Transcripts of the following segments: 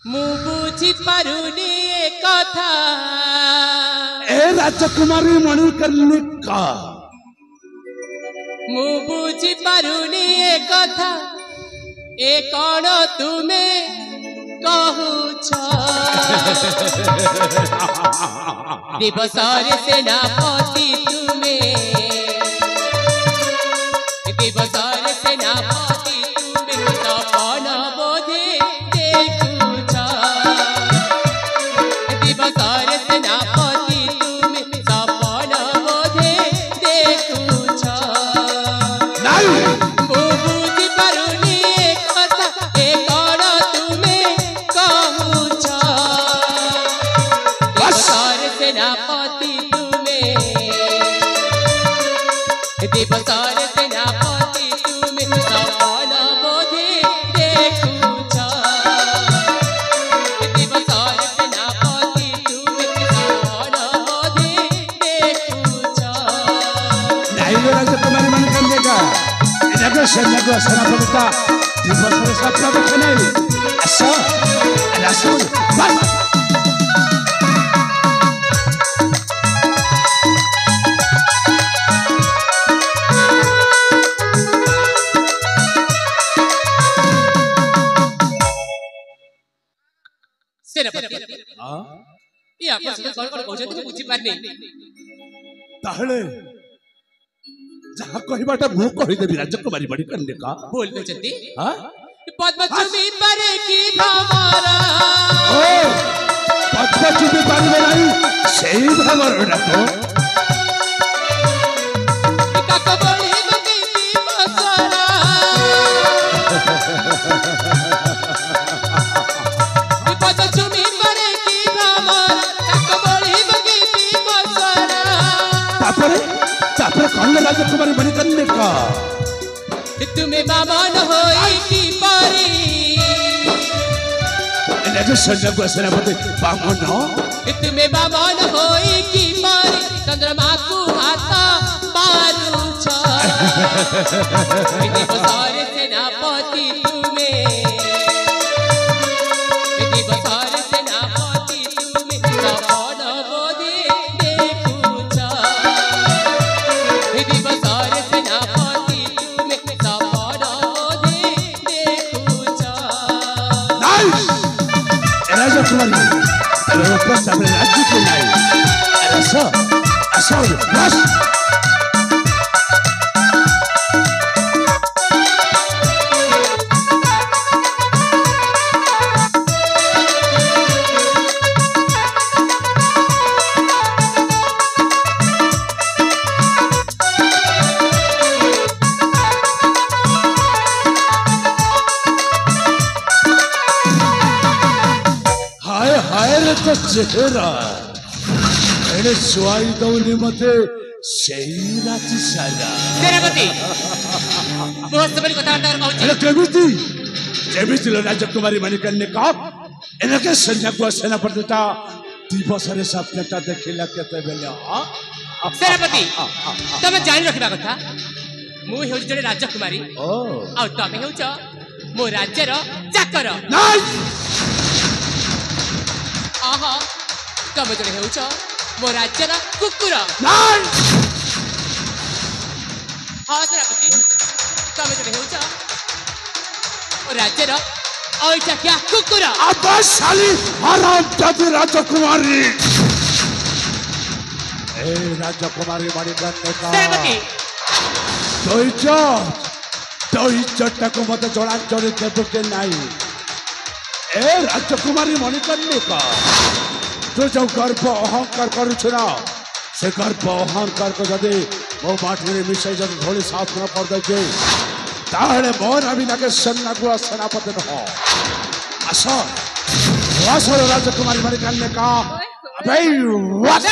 मु बुझी पारुनी ए कथा ए राजकुमारी मणिकर्णिका मु बुझी पारुनी ए कथा ए कौन तुमे कहूछ दिवसर सेनापति तुमे दिवसर सेनापति तुमे सपन बोधे देखुछ दिवसर सेनापति तुमे सपन बोधे देखुछ बुझी पारुनी ए कथा ए कौन तुमे कहूछ दिवसर सेनापति तुमे दिवसर सेनापति तुमे सपन बोधे देखुछ दिवसर सेनापति तुमे सपन बोधे देखुछ राजकुमारी मणिकर्णिका इनके सैन्य सेनापतिता दिवसर सपन देखे नहीं आस सेनापति ये आपस में कौन कौन कहते हैं बुझी पारनी ताहले जहाँ कहिबाटा मु कहिदेबी राजकुमारी मणिकर्णिका बोल कहते हां पद्मचूमी परे की भमरा ओ पद्मचूमी पारबे नहीं सेही भमरटा तो काक बड़ी बगी मसरा पद्मचूमी परे की भमरा काक बड़ी बगी मसरा तापरे कौन राजकुमारी मणिकर्णिका तुम्हें बामन होई की पारी इनके सैन्य सेनापति बामन तुम्हें बामन होई की पारी चंद्रमा को हाथा पारुछ दिवसर सेनापति तुमे दिवसर सेनापति तुमे सपन बोधे देखुछ दिवसर सेनापति तुमे सपन बोधे देखुछ राजकुमारी प्रस्ताव राज्य के नहीं बस तो चेहरा एने सुआई दौनी मते सेही राति सारा सेनापति बहुत सबरी कथा कहूची एने केमिति राजकुमारी मणिकर्णिका एनके सैन्य सेनापतिता दिवसरे सपनटा देखिला केते बेले सेनापति तमे जानि रखिबा कथा मु हेउ जने राजकुमारी आ तमे हेउछ मो राज्यर चाकर नहीं आहा तमे जने हेउछ मो राज्यर कुकुर नहीं हाँ सेनापति तमे जने हेउछ मो राज्यर ओइटा क्या कुकुर अबशाली हरामजादी राजकुमारी ए राजकुमारी मणिकर्णिका सेनापति को मत जड़ांचल देव के नहीं ए राजकुमारी मणिकर्णिका तू जो गर्भ अहंकार करुना से गर्भ अहंकार को जदि मो माटी में मिसाई जब धोली साफ न कर दे ताहले मोर अभिना के सेनापति सेनापति न आस आसर राजकुमारी मणिकर्णिका अबे व्हाट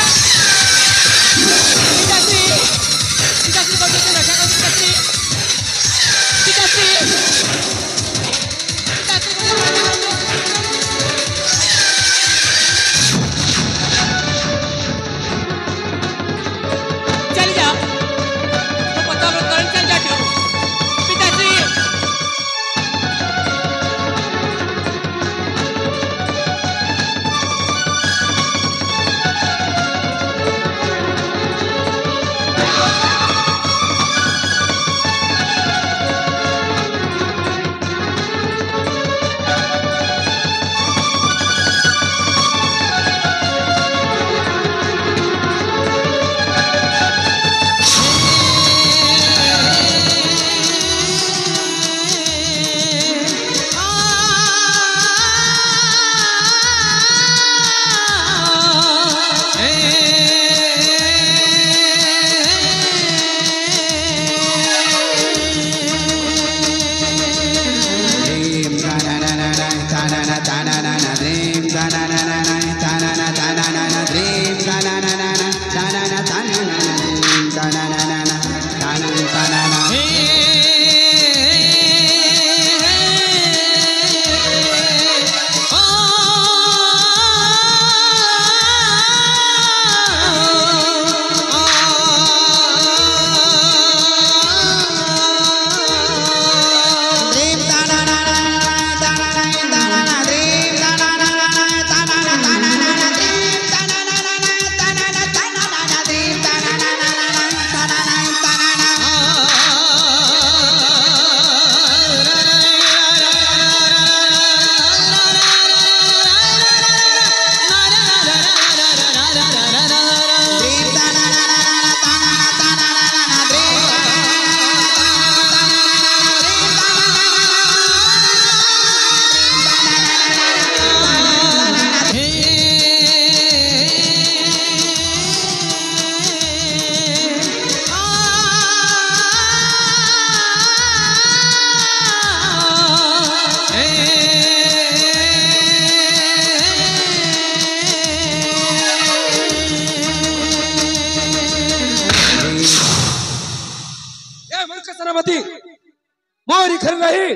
मोरी घर रही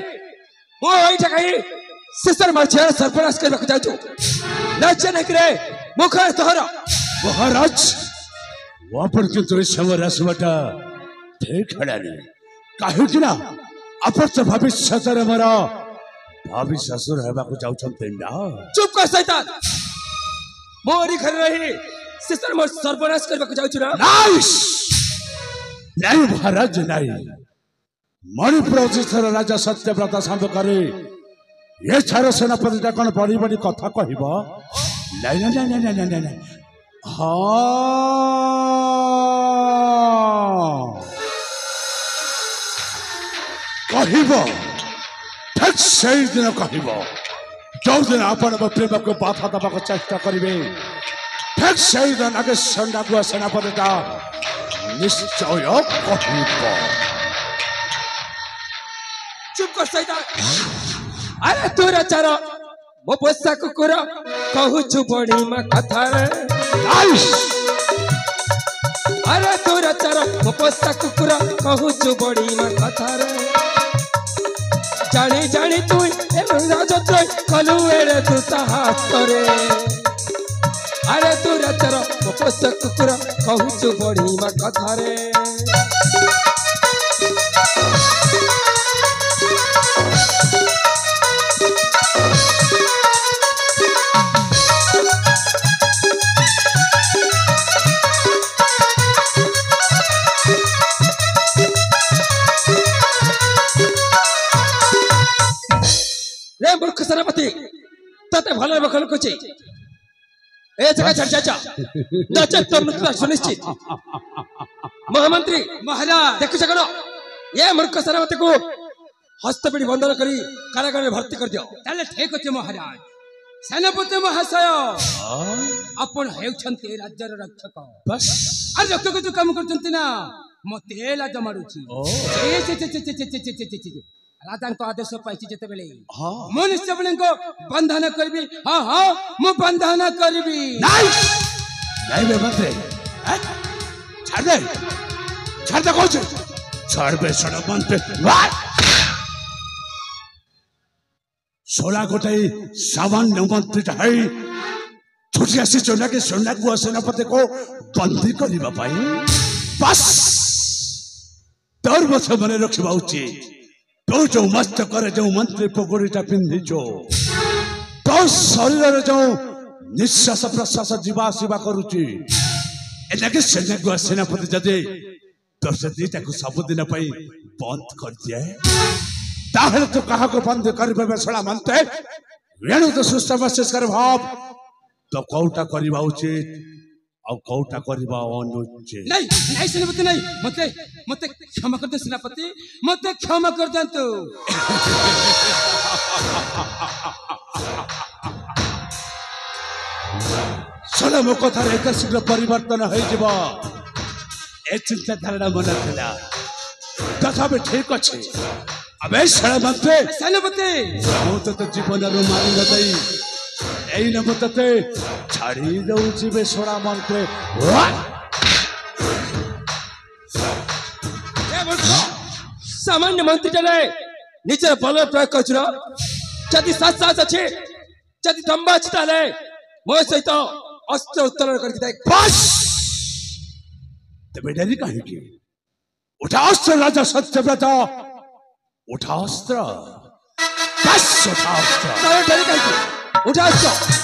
मो एटा कहीं सिस्टर मार्चेर सरपरास करबा को जाउछु नाचे नहीं करे मुखर तोहर महाराज वापर के तो समरास बटा ठीक खड़ानी काहे कि ना अपच भविष्य रे मरा भाभी ससुर हेबा को जाउछन्ते ना चुप कर शैतान मोरी घर रही सिस्टर मोर सरपरास करबा को जाउछु ना नाइस नहीं महाराज नहीं मणिपुर राजा सत्यव्रत शांत करे ये छार सेनापति कौन बड़ी बड़ी कथा कह नहीं नहीं नहीं नहीं नहीं नहीं हाँ कह ठीक से दिन कह जो दिन आपण प्रेम को बाधा दबा चेष्टा करेंगे ठीक से दिन आगे संडागुआ सेनापति निश्चय कह चुप कर शैतान अरे तोरा चारो मो पोसा कुकुर कहू छु बड़ी मा कथा रे अरे तोरा चारो मो पोसा कुकुर कहू छु बड़ी मा कथा रे जानी जानी तू ए राजा तोय कलु एरे तू साहस करे अरे तोरा चारो मो पोसा कुकुर कहू छु बड़ी मा कथा रे मूर्ख सेनापति तते भले बखल कुछ ए जगह चर्चा जा नचे तो मृत्यु सुनिश्चित महामंत्री महाराज देखो जगनो ये मूर्ख सेनापति को हस्तपीढ़ी बंधन करी कारागार में भर्ती कर दियो ताले ठीक अछि महाराज सेनापति महाशय अपन हेउछन्ते राज्यर रक्षक बस आ रक्षक जो काम करछन्ते ना मते लाज मारुछि राजा को आदेश पाइछि जते बेले मनुष्य को बंधन करबी हां हां मु बंधन करबी नहीं नहीं बे मंत्री छाड़ दे कोच छाड़ बे सड़ मंत्री सोला गोटे सामान्य मंत्री है छुट्टी आसी चोना के सोना को सेनापति को बंदी करबा पाई बस तोर मत मने रखबा उचित तो जो मस्त करे जो मंत्री पगड़ीटा पिंधिचो तो शरीर जो निश्वास प्रश्वास जीवा शिवा करुची एटाके सेनापति जदि तो से दीटा को सबुदिन पई बंद कर दिए ताहले तो कहा को बंद करबे बेसला मानते वेणु तो सुस्त मस्तिष्क कर भाव तो कौटा करबा उचित और कौटा करबा अनुचित नहीं नहीं सेनापति नहीं मते मते क्षमा कर दे सेनापति मते क्षमा कर दंतु सोला मो कथा एक शीघ्र परिवर्तन हो जीव ए चिंता धारणा मन थिला तथा भी ठीक अछि अबे सड़ा मंत्री सेनापति मो तो जीवन रो मारी गई एई न मते छाड़ी दउछि बे सोड़ा मंत्री सामान्य मंत्री जने निचर बल प्रयोग करछुरा जदि साथ साथ अछि जदि दम्बा छिताले मो सहित अस्त्र उत्तोलन करके दे बस तबे डरी काहे की उठा अस्त्र राजा सत्यव्रत उठा अस्त्र बस उठा अस्त्र तबे डरी काहे की उठा अस्त्र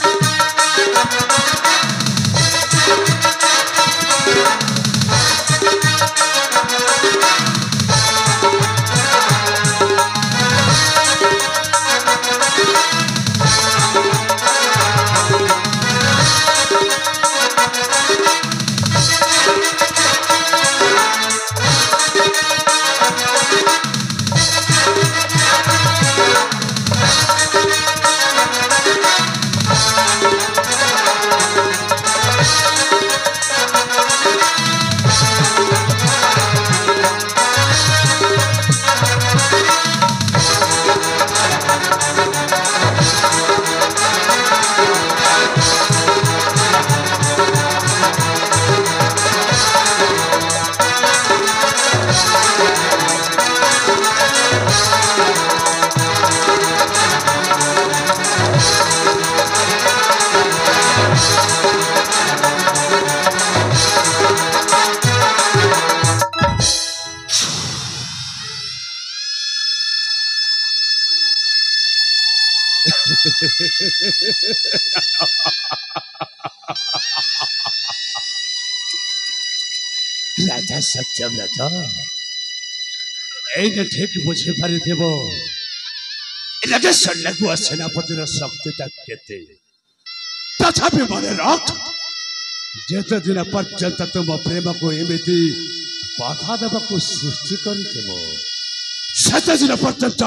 রাজা সত্যব্রত এইটা ঠিক বুঝি পারিথিব রাজা সন্ন্যাগুয়া সেনাপতির শক্তিটা কেতে তথাপি মনে রখ যেতে দিন পর্যন্ত তুম প্রেমକୁ ଏମିତି ବାଧା ଦେବାକୁ ସୃଷ୍ଟି କରିଥିବ ସେତେ ଦିନ ପର୍ଯ୍ୟନ୍ତ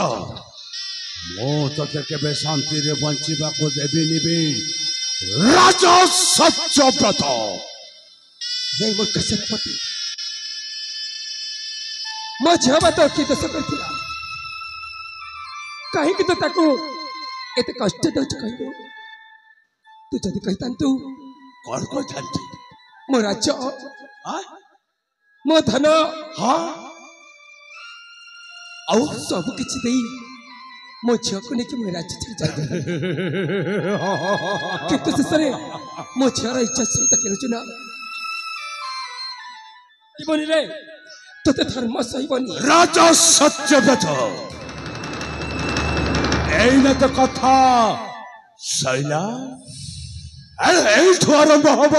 ମୁଁ ତତେ କେବେ ଶାନ୍ତିରେ ବଞ୍ଚିବାକୁ ଦେବିନି ବି ରାଜା ସତ୍ୟବ୍ରତ। हे मूर्ख सेनापति मो झिଅ बात कि दोष करथिला काहे कि तो ताको एते कष्ट दउछ कहियो तू जदी कहितांतु କଣ କହିଥାନ୍ତି मो राज्य हाँ मो धन हाँ ଆଉ ସବୁ କିଛି ଦେଇ ମୋ ଝିଅକୁ ନେଇକି ମୋ ରାଜ୍ୟ ଛାଡ଼ି ଯାଇଥିଲି କିନ୍ତୁ ଶେଷରେ ମୋ ଝିଅର ଇଚ୍ଛା ସହିତ ଖେଳୁଛୁ ନା ଜୀବନରେ ତୋତେ ଧର୍ମ ସହିବନି ରାଜା ସତ୍ୟବ୍ରତ ଏଇନା ତ କଥା ସଇଲା ଏଇଠୁ ଆରମ୍ଭ ହବ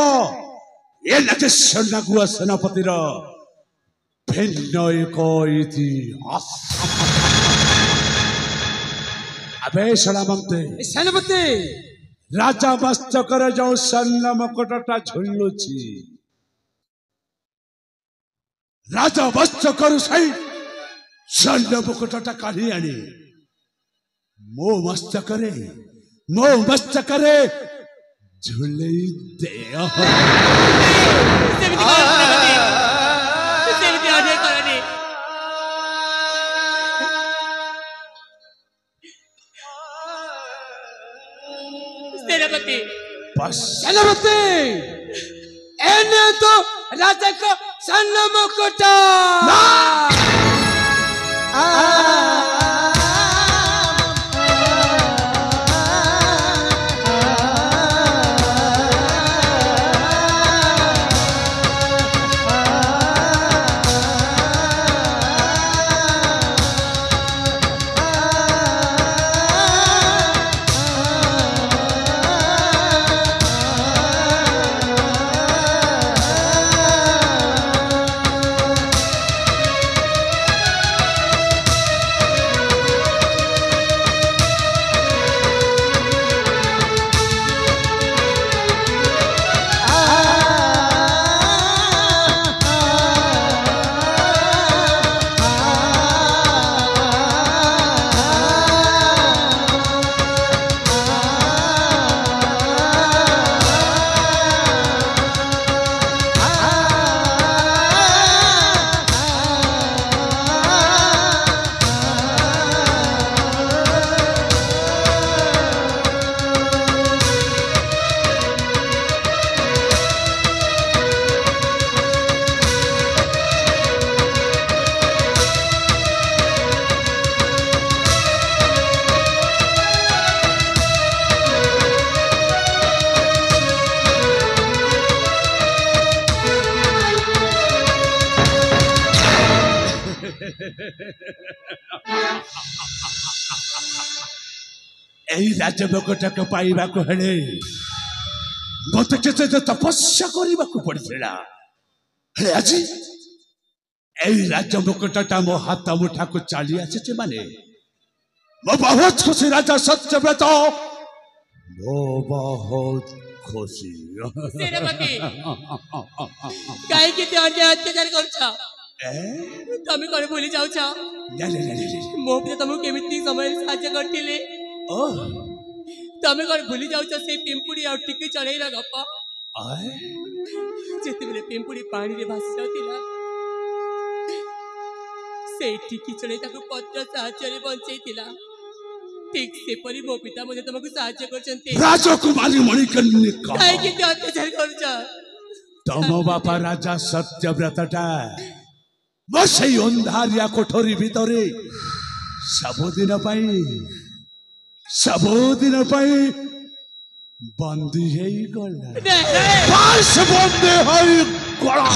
ଏ ନାଗେଶ୍ୱର ସେନାପତିର ଭିନ୍ନ ଏକ ଇତିହାସ। ଆବେ ଶଳାମନ୍ତେ ସେନାପତି ରାଜା ମସ୍ତକରେ ଯୋଉ ସ୍ୱର୍ଣ୍ଣ ମୁକୁଟଟା ଝୁଲୁଛି ରାଜା ମସ୍ତକରୁ ସେଇ ସ୍ୱର୍ଣ୍ଣ ମୁକୁଟଟା କାଢି ଆଣି ମୋ ମସ୍ତକରେ ଝୁଲେଇ ଦେ। सेनापति बस सेनापति एने तो राजा को स्वर्ण मुकुट এই ରାଜଭୋଗଟାକୁ ପାଇବାକୁ ହେଲେ ମତେ କେତେ ତପସ୍ୟା କରିବାକୁ ପଡିଥିଲା ହେଲେ ଆଜି এই ରାଜଭୋଗଟା ମୋ ହାତ ମୁଠାକୁ ଚାଲି ଆସିଛି ମାନେ ମୋ ବହୁତ ଖୁସି ରାଜା ସତ୍ୟବ୍ରତ ମୋ ବହୁତ ଖୁସି। सेनापति काहे कि ते अन्य अत्याचार करछ तमे कोन भूली जाउछ मो पे तमु केमिति समय साहाय्य करथिले ओ तमे कोन भूली जाउछ से पिंपुड़ी आ टिकी चढ़ेइरा गप आए जेते बेले पिंपुड़ी पानी रे भासी जाउतिला से टिकी चढ़े ताको पत्र साहाय्य रे बंचैतिला ठीक से परी मो पिता मने तमको साहाय्य करछन्ते राजकुमारी मणिकर्णिका काहे कि ते अत्याचार करछ तम बापा राजा सत्यव्रतटा ମୋ ସେଇ ଅନ୍ଧାରିଆ କୋଠରୀ ଭିତରେ ସବୁଦିନ ପାଇଁ ବନ୍ଦୀ ହେଇଗଲା ବନ୍ଦୀ ହେଇଗଲା।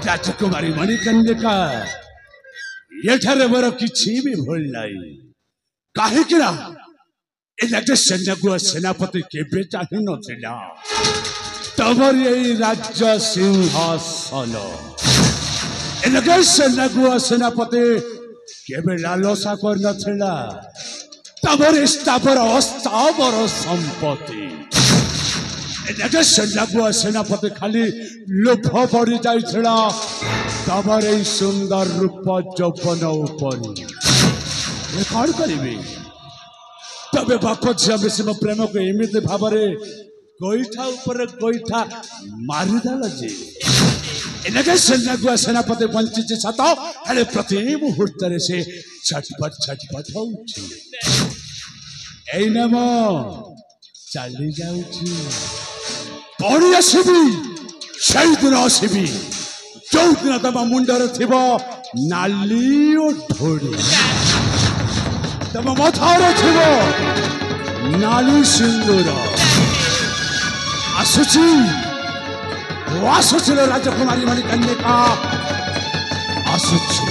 राजकुमारी मणिकर्णिका एठारे मोर किछि भी भूल नाही काहे किना एलाटे सैन्यगुआ सेनापति केबे चाहि नथिला तमर यही राज्य सिंहासन एलाटे सैन्यगुआ सेनापति केबे लालसा कर नथिला तमर स्थावर अस्थावर संपत्ति एलाटे सैन्यगुआ सेनापति खाली लोभ पड़ी जाइछला तमर এই सुंदर रूप যৌবন উপরি ए कौन करिबे तबे बाप झिया बेसी प्रेम को एमिति भावरे गोईठा ऊपर गोईठा मारी दाल जे एनके सेनागुआ सेनापति बंचिचे सत हेले प्रति मुहूर्त रे से छटपट होउछि एई नम चली जाउछि पड़ी आसबी सेई दिन आसबी जो दिन तम मुंडर थिब नाली ओ ढोड़ी तम मथार थिब नाली सिंदूर आसुची आसुची राजकुमारी मणिकर्णिका आसुची